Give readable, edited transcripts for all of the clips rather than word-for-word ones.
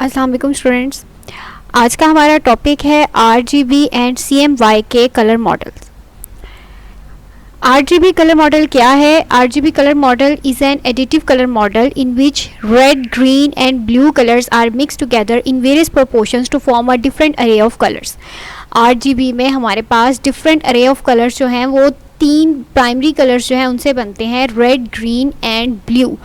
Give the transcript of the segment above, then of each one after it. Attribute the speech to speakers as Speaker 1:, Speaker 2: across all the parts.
Speaker 1: अस्सलाम वालेकुम स्टूडेंट्स। आज का हमारा टॉपिक है RGB एंड CMY के colour models. RGB colour model क्या है? RGB color model is an additive color model in which red, green and blue colors are mixed together in various proportions to form a different array of colors. RGB में हमारे पास different array of colors जो हैं वो तीन primary colours जो हैं उनसे बनते हैं, red, green and blue.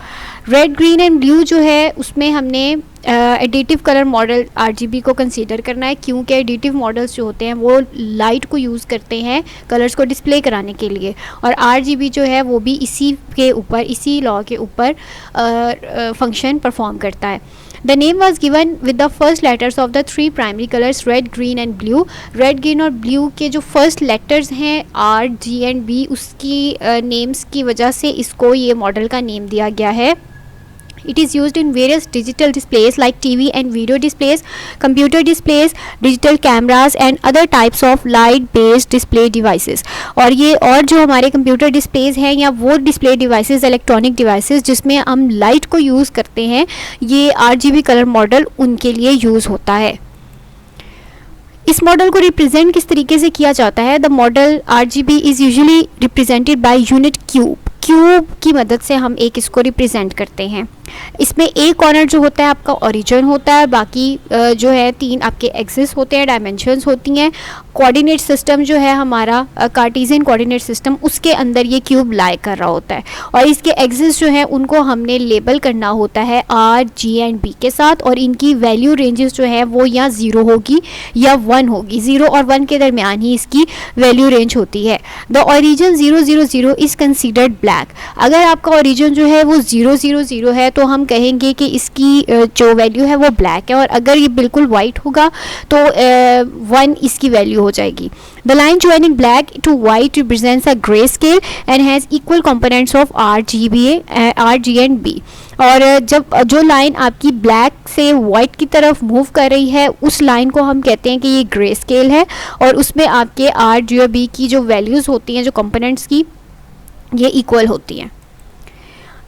Speaker 1: Red, green and blue जो है उसमें हमने एडिटिव कलर मॉडल RGB को कंसीडर करना है, क्योंकि एडिटिव मॉडल्स जो होते हैं वो लाइट को यूज़ करते हैं कलर्स को डिस्प्ले कराने के लिए, और RGB जो है वो भी इसी के ऊपर, इसी लॉ के ऊपर फंक्शन परफॉर्म करता है। The name was given with the first letters of the three primary colors red, green and blue. Red, green और blue के जो first letters हैं R, G and B, उसकी names की वजह से इसको ये मॉडल का नेम दिया गया है। It is used in various digital displays like TV and video displays, computer displays, digital cameras and other types of light-based display devices. और ये और जो हमारे कंप्यूटर डिस्प्लेज हैं या वो डिस्प्ले डिवाइसेस, इलेक्ट्रॉनिक डिवाइसेस जिसमें हम लाइट को यूज़ करते हैं, ये RGB कलर मॉडल उनके लिए यूज़ होता है। इस मॉडल को रिप्रेजेंट किस तरीके से किया जाता है? The model RGB is usually represented by unit cube की मदद से हम एक इसको रिप्रेजेंट करते हैं। इसमें एक कॉर्नर जो होता है आपका ओरिजिन होता है, बाकी जो है तीन आपके एक्सिस होते हैं, डायमेंशंस होती हैं। कोऑर्डिनेट सिस्टम जो है हमारा कार्टेशियन कोऑर्डिनेट सिस्टम, उसके अंदर ये क्यूब लाई कर रहा होता है, और इसके एक्सिस जो है उनको हमने लेबल करना होता है R, G एंड B के साथ, और इनकी वैल्यू रेंजेस जो है वो या 0 होगी या 1 होगी। 0 और 1 के दरमियान ही इसकी वैल्यू रेंज होती है। The origin 0, 0, 0 is considered black. अगर आपका ओरिजिन जो है वो 0, 0, 0 है तो हम कहेंगे कि इसकी जो वैल्यू है वो ब्लैक है, और अगर ये बिल्कुल वाइट होगा तो 1 इसकी वैल्यू हो जाएगी। The line joining black to white represents a grey scale and has equal components of R, G and B। और जब जो लाइन आपकी ब्लैक से वाइट की तरफ मूव कर रही है उस लाइन को हम कहते हैं कि ये ग्रे स्केल है, और उसमें आपके R, G और B की जो वैल्यूज़ होती हैं, जो कंपोनेंट्स की, ये इक्वल होती हैं।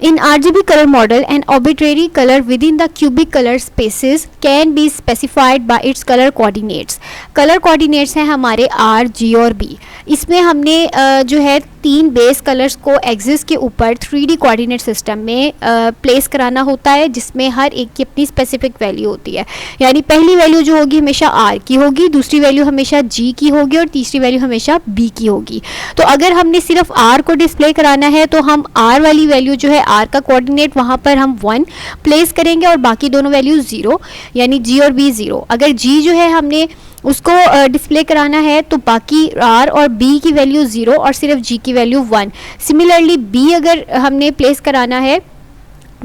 Speaker 1: In RGB color model, an arbitrary color within the cubic color spaces can be specified by its color coordinates. Color coordinates हैं हमारे R, G और B। इसमें हमने जो है तीन बेस कलर्स को एक्सिस के ऊपर 3D कोऑर्डिनेट सिस्टम में प्लेस कराना होता है, जिसमें हर एक की अपनी स्पेसिफिक वैल्यू होती है। यानी पहली वैल्यू जो होगी हमेशा R की होगी, दूसरी वैल्यू हमेशा G की होगी और तीसरी वैल्यू हमेशा B की होगी। तो अगर हमने सिर्फ R को डिस्प्ले कराना है तो हम R वाली वैल्यू जो है, R का कोऑर्डिनेट, वहाँ पर हम 1 प्लेस करेंगे और बाकी दोनों वैल्यू 0, यानी G और B 0। अगर G जो है हमने उसको डिस्प्ले कराना है तो बाकी R और B की वैल्यू 0 और सिर्फ G की वैल्यू 1। सिमिलरली B अगर हमने प्लेस कराना है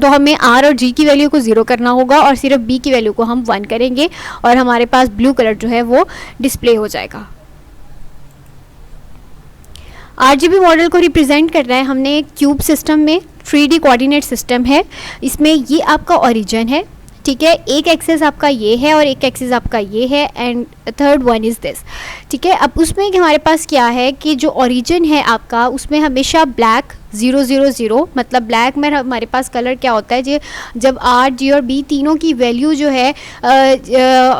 Speaker 1: तो हमें R और G की वैल्यू को 0 करना होगा और सिर्फ B की वैल्यू को हम 1 करेंगे, और हमारे पास ब्लू कलर जो है वो डिस्प्ले हो जाएगा। RGB मॉडल को रिप्रेजेंट कर रहा है हमने क्यूब सिस्टम में, 3D कोऑर्डिनेट सिस्टम है। इसमें ये आपका ओरिजिन है, ठीक है, एक एक्सिस आपका ये है और एक एक्सिस आपका ये है, and third one is this, ठीक है। अब उसमें हमारे पास क्या है कि जो ओरिजिन है आपका उसमें हमेशा ब्लैक 0, 0, 0, मतलब ब्लैक में हमारे पास कलर क्या होता है जी, जब R, G और B तीनों की वैल्यू जो है,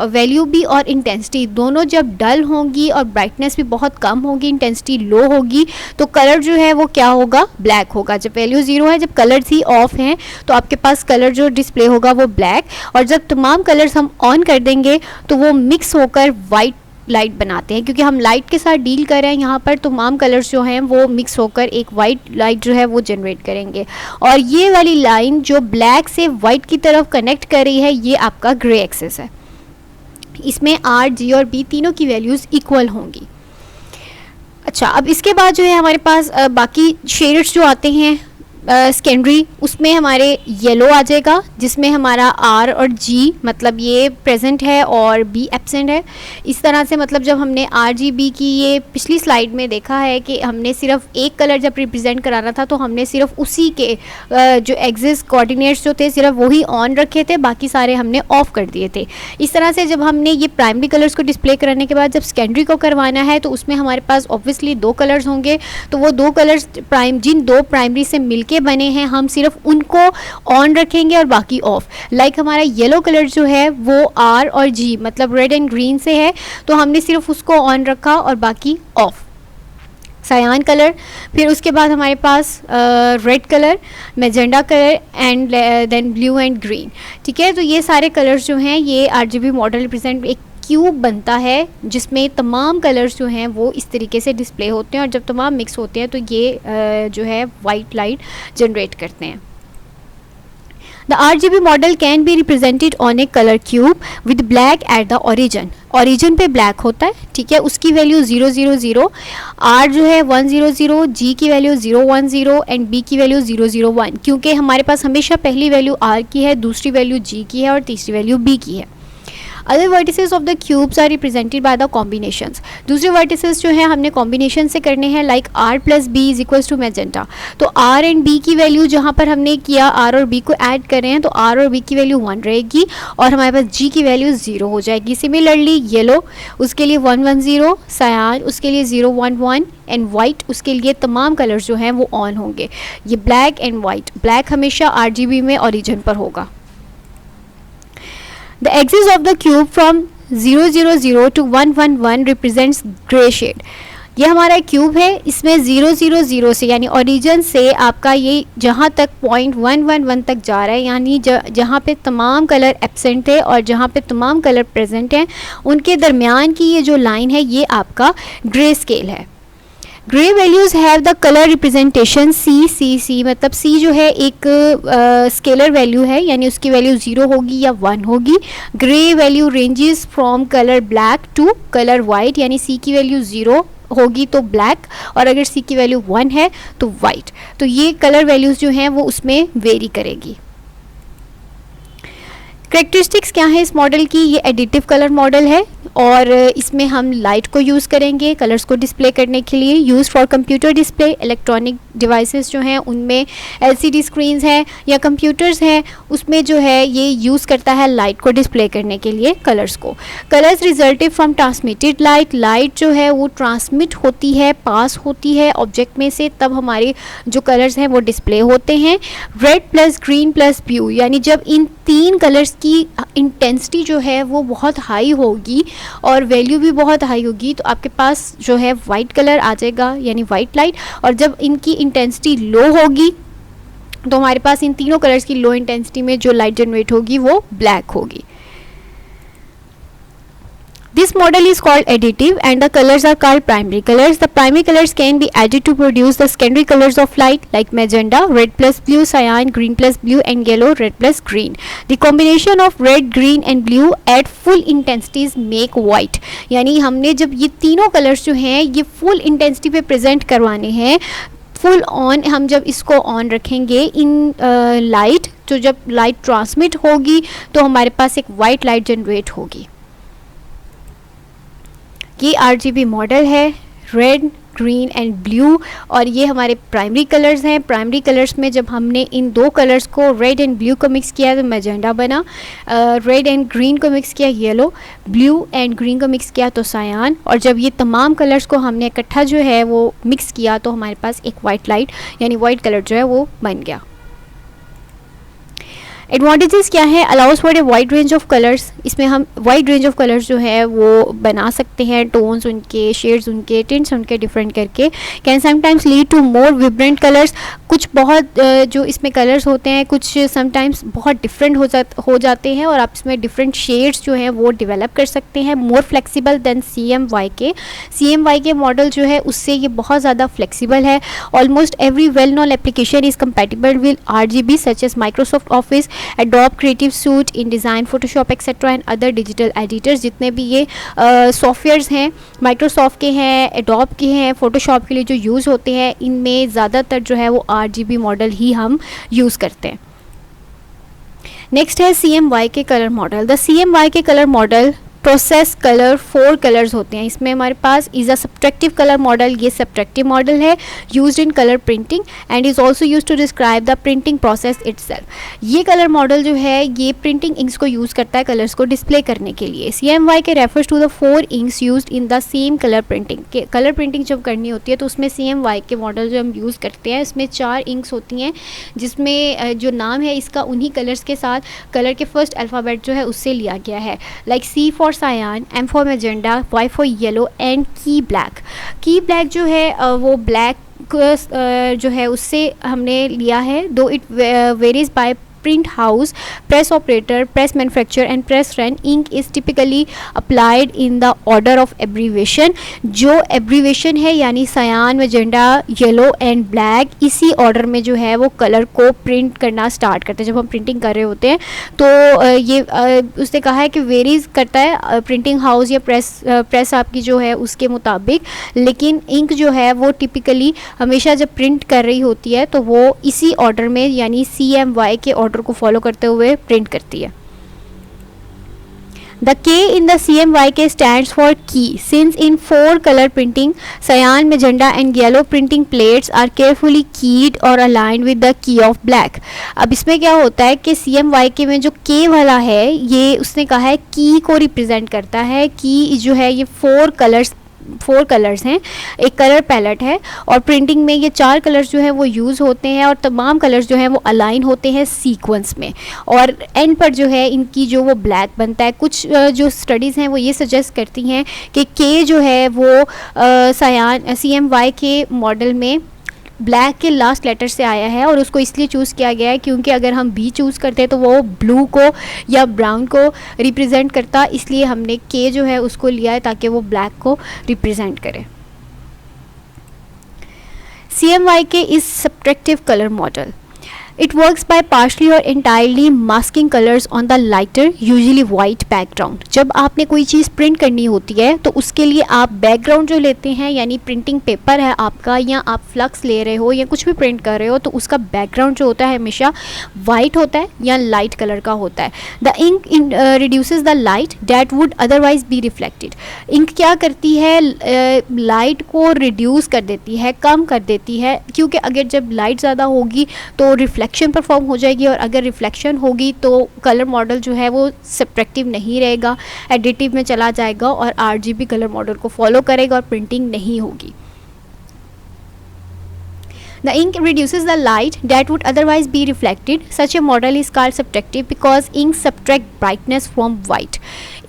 Speaker 1: वैल्यू भी और इंटेंसिटी दोनों जब डल होंगी और ब्राइटनेस भी बहुत कम होगी, इंटेंसिटी लो होगी, तो कलर जो है वो क्या होगा, ब्लैक होगा। जब वैल्यू 0 है, जब कलर्स ही ऑफ हैं, तो आपके पास कलर जो डिस्प्ले होगा वो ब्लैक, और जब तमाम कलर्स हम ऑन कर देंगे तो वो मिक्स होकर वाइट लाइट बनाते हैं, क्योंकि हम लाइट के साथ डील कर रहे हैं यहाँ पर। तमाम कलर्स जो हैं वो मिक्स होकर एक वाइट लाइट जो है वो जनरेट करेंगे, और ये वाली लाइन जो ब्लैक से वाइट की तरफ कनेक्ट कर रही है ये आपका ग्रे एक्सिस है। इसमें R, G और B तीनों की वैल्यूज़ इक्वल होंगी। अच्छा, अब इसके बाद जो है हमारे पास बाकी शेड्स जो आते हैं सेकेंडरी, उसमें हमारे येलो आ जाएगा, जिसमें हमारा R और G मतलब ये प्रेजेंट है और B एब्सेंट है। इस तरह से मतलब जब हमने RGB की ये पिछली स्लाइड में देखा है कि हमने सिर्फ एक कलर जब रिप्रेजेंट कराना था तो हमने सिर्फ उसी के जो एक्सिस कोऑर्डिनेट्स जो थे सिर्फ वही ऑन रखे थे, बाकी सारे हमने ऑफ कर दिए थे। इस तरह से जब हमने ये प्राइमरी कलर्स को डिस्प्ले कराने के बाद जब सेकेंडरी को करवाना है तो उसमें हमारे पास ऑब्वियसली 2 कलर्स होंगे, तो वो 2 कलर्स जिन 2 प्राइमरी से मिलके तरीके बने हैं, हम सिर्फ उनको ऑन रखेंगे और बाकी ऑफ। लाइक हमारा येलो कलर जो है वो आर और जी मतलब रेड एंड ग्रीन से है, तो हमने सिर्फ उसको ऑन रखा और बाकी ऑफ। सायान कलर, फिर उसके बाद हमारे पास red colour, magenta colour and then blue and green. ठीक है, तो ये सारे कलर्स जो हैं ये आरजीबी मॉडल रिप्रेजेंट एक क्यूब बनता है जिसमें तमाम कलर्स जो हैं वो इस तरीके से डिस्प्ले होते हैं, और जब तमाम मिक्स होते हैं तो ये जो है वाइट लाइट जनरेट करते हैं। The RGB model can be represented on a color cube with black at the origin. Origin पे black होता है, ठीक है, उसकी वैल्यू 000, R जो है 100, G की वैल्यू 010 एंड B की वैल्यू 001, क्योंकि हमारे पास हमेशा पहली वैल्यू R की है, दूसरी वैल्यू G की है और तीसरी वैल्यू B की है। Other vertices of the cubes are represented by the combinations. दूसरे वर्टिसेस जो है हमने कॉम्बिनेशन से करने हैं, like R plus B is equals to magenta. तो R एंड B की वैल्यू जहाँ पर हमने किया R और B को ऐड कर रहे हैं तो R और B की वैल्यू 1 रहेगी और हमारे पास G की वैल्यू 0 हो जाएगी। सिमिलरली येलो उसके लिए 110, सायान उसके लिए 011 एंड वाइट उसके लिए तमाम कलर्स जो हैं वो ऑन होंगे। ये ब्लैक एंड वाइट, ब्लैक हमेशा RGB में ओरिजिन पर होगा। The axis of the cube from 000 to 111 represents grey shade. ये हमारा क्यूब है, इसमें 000 से यानी ओरिजिन से आपका ये जहाँ तक पॉइंट 111 तक जा रहा है, यानी जहाँ पे तमाम कलर एब्सेंट है और जहाँ पे तमाम कलर प्रेजेंट हैं उनके दरमियान की ये जो लाइन है ये आपका ग्रे स्केल है। Grey values have the colour representation सी मतलब सी जो है एक स्केलर वैल्यू है, यानी उसकी वैल्यू 0 होगी या 1 होगी। Grey value ranges from colour black to colour white, यानी सी की वैल्यू 0 होगी तो ब्लैक और अगर सी की वैल्यू 1 है तो वाइट। तो ये कलर वैल्यूज़ जो हैं वो उसमें वेरी करेगी। करेक्टरिस्टिक्स क्या है इस मॉडल की? ये एडिटिव कलर मॉडल है और इसमें हम लाइट को यूज़ करेंगे कलर्स को डिस्प्ले करने के लिए। Use for computer display, electronic devices जो हैं उनमें एलसीडी स्क्रीन्स हैं या कंप्यूटर्स हैं उसमें जो है ये यूज़ करता है लाइट को डिस्प्ले करने के लिए कलर्स को। Colours resulted from transmitted light, light जो है वो ट्रांसमिट होती है, पास होती है ऑब्जेक्ट में से, तब हमारे जो कलर्स हैं वो डिस्प्ले होते हैं। Red plus green plus blue, यानी जब इन तीन कलर्स की इंटेंसिटी जो है वो बहुत हाई होगी और वैल्यू भी बहुत हाई होगी तो आपके पास जो है वाइट कलर आ जाएगा यानी वाइट लाइट, और जब इनकी इंटेंसिटी लो होगी तो हमारे पास इन तीनों कलर्स की लो इंटेंसिटी में जो लाइट जनरेट होगी वो ब्लैक होगी। This model is called additive and the colors are called primary colors. The primary colors can be added to produce the secondary colors of light like magenta, red plus blue, cyan, green plus blue and yellow, red plus green. The combination of red, green and blue at full intensities make white. यानी हमने जब ये तीनों colours जो हैं ये full intensity पे present करवाने हैं, फुल ऑन हम जब इसको ऑन रखेंगे इन लाइट, तो जब लाइट ट्रांसमिट होगी तो हमारे पास एक वाइट लाइट जनरेट होगी। ये आरजीबी मॉडल है, रेड ग्रीन एंड ब्लू, और ये हमारे प्राइमरी कलर्स हैं। प्राइमरी कलर्स में जब हमने इन दो कलर्स को रेड एंड ब्लू को मिक्स किया तो मैजेंडा बना, रेड एंड ग्रीन को मिक्स किया येलो, ब्लू एंड ग्रीन को मिक्स किया तो सायान, और जब ये तमाम कलर्स को हमने इकट्ठा जो है वो मिक्स किया तो हमारे पास एक वाइट लाइट यानी वाइट कलर जो है वो बन गया। एडवांटेजेस क्या है? Allows for a wide range of colours, इसमें हम वाइड रेंज ऑफ कलर्स जो है वो बना सकते हैं, टोन्स उनके, शेड्स उनके, टिंट्स उनके डिफरेंट करके। Can sometimes lead to more vibrant colours, कुछ बहुत जो इसमें कलर्स होते हैं कुछ समटाइम्स बहुत डिफरेंट हो जाते हैं और आप इसमें डिफरेंट शेड्स जो हैं वो डेवलप कर सकते हैं। मोर फ्लेक्सिबल दैन CMYK के मॉडल जो है उससे ये बहुत ज़्यादा फ्लेक्सिबल है। Almost every well known application is compatible with RGB such as Microsoft Office, Adobe Creative Suite, InDesign, Photoshop etcetera and other digital editors. जितने भी ये सॉफ्टवेयर्स हैं माइक्रोसॉफ्ट के हैं, एडोब के हैं, फोटोशॉप के लिए जो यूज़ होते हैं इनमें ज़्यादातर जो है वो RGB मॉडल ही हम यूज़ करते हैं। नेक्स्ट है CMYK colour model. The CMYK colour model process colour 4 colours होते हैं। इसमें हमारे पास is a subtractive colour model, ये सब्ट्रैक्टिव मॉडल है used in colour printing and is also used to describe the printing process itself. ये colour model जो है ये प्रिंटिंग इंक्स को यूज़ करता है कलर्स को डिस्प्ले करने के लिए। CMY K refers to the 4 inks used in the same colour printing. के कलर प्रिंटिंग जब करनी होती है तो उसमें CMY के मॉडल जो हम यूज़ करते हैं इसमें 4 इंक्स होती हैं, जिसमें जो नाम है इसका उन्हीं कलर्स के साथ कलर के फर्स्ट अल्फ़ाबेट जो है उससे लिया गया है, like C for cyan, M for magenta, Y for yellow and key black. Key black जो है वो ब्लैक जो है उससे हमने लिया है, though it varies by print house, press operator, press manufacturer and press run. Ink is typically applied in the order of abbreviation. जो abbreviation है यानी cyan, magenta, yellow and black, इसी order में जो है वो कलर को प्रिंट करना स्टार्ट करते हैं जब हम प्रिंटिंग कर रहे होते हैं। तो ये उसने कहा है कि वेरीज करता है प्रिंटिंग हाउस या प्रेस आपकी जो है उसके मुताबिक, लेकिन इंक जो है वो टिपिकली हमेशा जब प्रिंट कर रही होती है तो वो इसी ऑर्डर में यानी CMY के ऑर्डर को फॉलो करते हुए प्रिंट करती है। The K in the CMYK stands for key. Since in 4 color printing, cyan, magenta and yellow printing plates are carefully keyed or aligned with the key of black. अब इसमें क्या होता है कि CMYK में जो K वाला है ये उसने कहा है की को रिप्रेजेंट करता है। की जो है ये 4 कलर्स हैं, एक कलर पैलेट है और प्रिंटिंग में ये 4 कलर्स जो है वो यूज़ होते हैं और तमाम कलर्स जो हैं वो अलाइन होते हैं सीक्वेंस में, और एंड पर जो है इनकी जो वो ब्लैक बनता है। कुछ जो स्टडीज़ हैं वो ये सजेस्ट करती हैं कि के जो है वो CMY के मॉडल में ब्लैक के लास्ट लेटर से आया है और उसको इसलिए चूज़ किया गया है क्योंकि अगर हम बी चूज़ करते हैं तो वो ब्लू को या ब्राउन को रिप्रेजेंट करता, इसलिए हमने के जो है उसको लिया है ताकि वो ब्लैक को रिप्रेजेंट करे। CMYK is subtractive colour model. It works by partially or entirely masking colors on the lighter, usually white background. जब आपने कोई चीज़ प्रिंट करनी होती है तो उसके लिए आप बैकग्राउंड जो लेते हैं यानी प्रिंटिंग पेपर है आपका या आप फ्लक्स ले रहे हो या कुछ भी प्रिंट कर रहे हो तो उसका बैकग्राउंड जो होता है हमेशा वाइट होता है या लाइट कलर का होता है। The ink reduces the light that would otherwise be reflected. Ink क्या करती है, लाइट को रिड्यूस कर देती है, कम कर देती है, क्योंकि अगर जब लाइट ज़्यादा होगी तो रिफ्लेक्शन परफॉर्म हो जाएगी और अगर रिफ्लेक्शन होगी तो कलर मॉडल जो है वो सब्ट्रैक्टिव नहीं रहेगा, एडिटिव में चला जाएगा और RGB कलर मॉडल को फॉलो करेगा और प्रिंटिंग नहीं होगी। The ink reduces the light that would otherwise be reflected. Such a model is called subtractive because ink subtract brightness from white.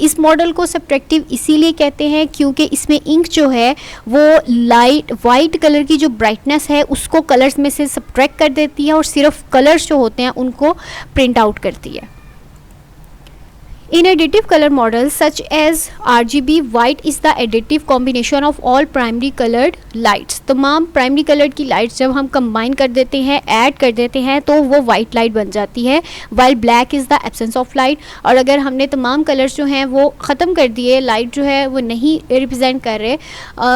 Speaker 1: इस मॉडल को सब्ट्रैक्टिव इसीलिए कहते हैं क्योंकि इसमें इंक जो है वो लाइट वाइट कलर की जो ब्राइटनेस है उसको कलर्स में से सब्ट्रैक्ट कर देती है और सिर्फ कलर्स जो होते हैं उनको प्रिंट आउट करती है। In additive color models such as RGB, white is the additive combination of all primary colored lights. तमाम प्राइमरी कलर्ड की लाइट्स जब हम कंबाइन कर देते हैं, ऐड कर देते हैं तो वो वाइट लाइट बन जाती है, while black is the absence of light. और अगर हमने तमाम कलर्स जो हैं वो ख़त्म कर दिए, लाइट जो है वो नहीं रिप्रेजेंट कर रहे,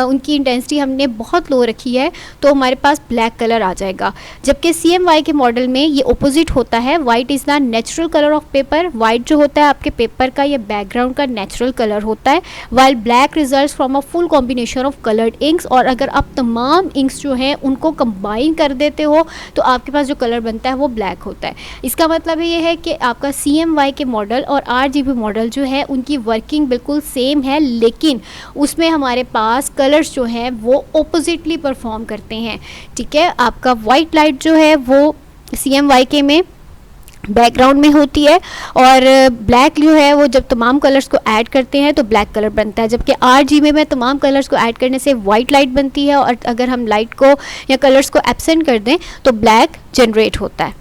Speaker 1: उनकी इंटेंसिटी हमने बहुत लो रखी है, तो हमारे पास ब्लैक कलर आ जाएगा। जबकि CMY के मॉडल में ये ऑपोजिट होता है, white is the natural colour of paper. White जो होता है आपके पेपर का या बैकग्राउंड का नेचुरल कलर होता है, while black results from a full combination of coloured inks. और अगर आप तमाम इंक्स जो हैं उनको कंबाइन कर देते हो तो आपके पास जो कलर बनता है वो ब्लैक होता है। इसका मतलब ये है कि आपका CMY के मॉडल और RGB मॉडल जो है उनकी वर्किंग बिल्कुल सेम है, लेकिन उसमें हमारे पास कलर्स जो हैं वो ऑपोजिटली परफॉर्म करते हैं। ठीक है, आपका वाइट लाइट जो है वो CMYK में बैकग्राउंड में होती है और ब्लैक जो है वो जब तमाम कलर्स को ऐड करते हैं तो ब्लैक कलर बनता है, जबकि RGB में तमाम कलर्स को ऐड करने से वाइट लाइट बनती है और अगर हम लाइट को या कलर्स को एब्सेंट कर दें तो ब्लैक जनरेट होता है।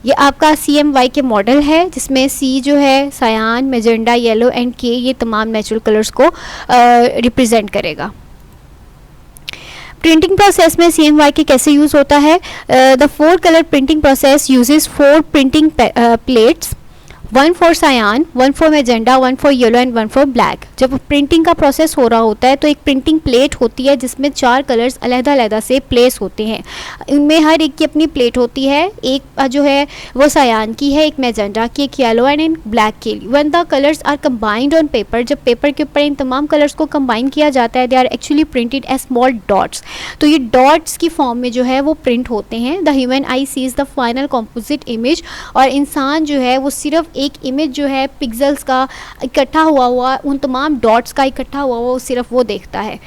Speaker 1: ये आपका CMY के मॉडल है जिसमें C जो है cyan, magenta, yellow and K ये तमाम नेचुरल कलर्स को रिप्रेजेंट करेगा। प्रिंटिंग प्रोसेस में CMYK कैसे यूज़ होता है? The 4 colour printing process uses 4 printing plates, 1 for cyan, 1 for magenta, 1 for yellow and 1 for black. जब प्रिंटिंग का प्रोसेस हो रहा होता है तो एक प्रिंटिंग प्लेट होती है जिसमें 4 कलर्स अलग-अलग से प्लेस होते हैं। इनमें हर एक की अपनी प्लेट होती है, एक जो है वो सायान की है, एक मैजेंडा की, एक येलो एंड ब्लैक की। When the colours are combined on paper, जब पेपर के ऊपर इन तमाम कलर्स को कंबाइन किया जाता है, they are actually printed as small dots. तो ये डॉट्स की फॉर्म में जो है वो प्रिंट होते हैं। The human eye sees the final composite image, और इंसान जो है वो सिर्फ एक इमेज जो है पिक्सेल्स का इकट्ठा हुआ उन तमाम डॉट्स का इकट्ठा हुआ वो सिर्फ वो देखता है।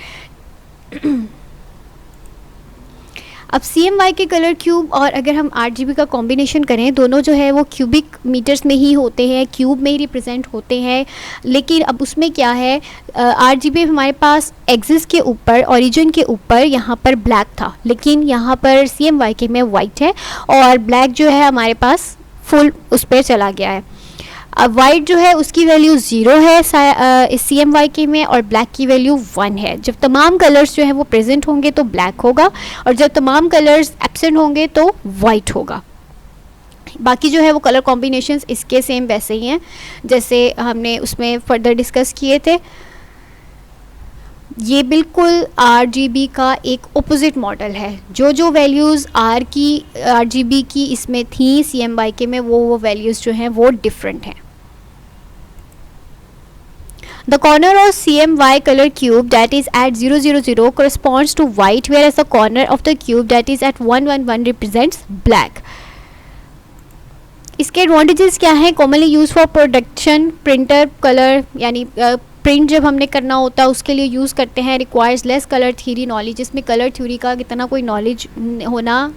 Speaker 1: अब CMY के कलर क्यूब और अगर हम RGB का कॉम्बिनेशन करें, दोनों जो है वो क्यूबिक मीटर्स में ही होते हैं, क्यूब में ही रिप्रेजेंट होते हैं। लेकिन अब उसमें क्या है, RGB हमारे पास एक्सिस के ऊपर, ओरिजिन के ऊपर यहाँ पर ब्लैक था, लेकिन यहाँ पर CMY के में वाइट है, और ब्लैक जो है हमारे पास फुल उस पर चला गया है। अब वाइट जो है उसकी वैल्यू 0 है CMY के में, और ब्लैक की वैल्यू 1 है। जब तमाम कलर्स जो है वो प्रेजेंट होंगे तो ब्लैक होगा, और जब तमाम कलर्स एब्सेंट होंगे तो वाइट होगा। बाकी जो है वो कलर कॉम्बिनेशंस इसके सेम वैसे ही हैं जैसे हमने उसमें फर्दर डिस्कस किए थे। ये बिल्कुल RGB का एक ओपोजिट मॉडल है। जो वैल्यूज़ RGB की इसमें थी CMY के में, वो वैल्यूज़ जो हैं वो डिफरेंट हैं। The corner of CMY color cube that is at 000 corresponds to white, whereas the corner of the cube that is at 111 represents black. इसके एडवांटेजेस क्या हैं? Commonly use for production printer colour, यानी print जब हमने करना होता है उसके लिए यूज़ करते हैं। Requires less colour theory knowledge, इसमें कलर थ्योरी का कितना कोई नॉलेज होना,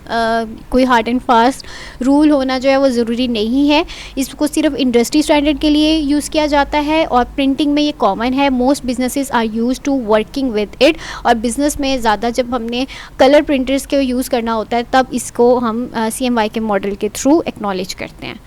Speaker 1: कोई हार्ड एंड फास्ट रूल होना जो है वो ज़रूरी नहीं है। इसको सिर्फ इंडस्ट्री स्टैंडर्ड के लिए यूज़ किया जाता है, और प्रिंटिंग में ये कॉमन है। Most businesses are use to working with it, और बिज़नेस में ज़्यादा जब हमने कलर प्रिंटर्स के यूज़ करना होता है तब इसको हम CMY के मॉडल के थ्रू एक्नॉलेज करते हैं।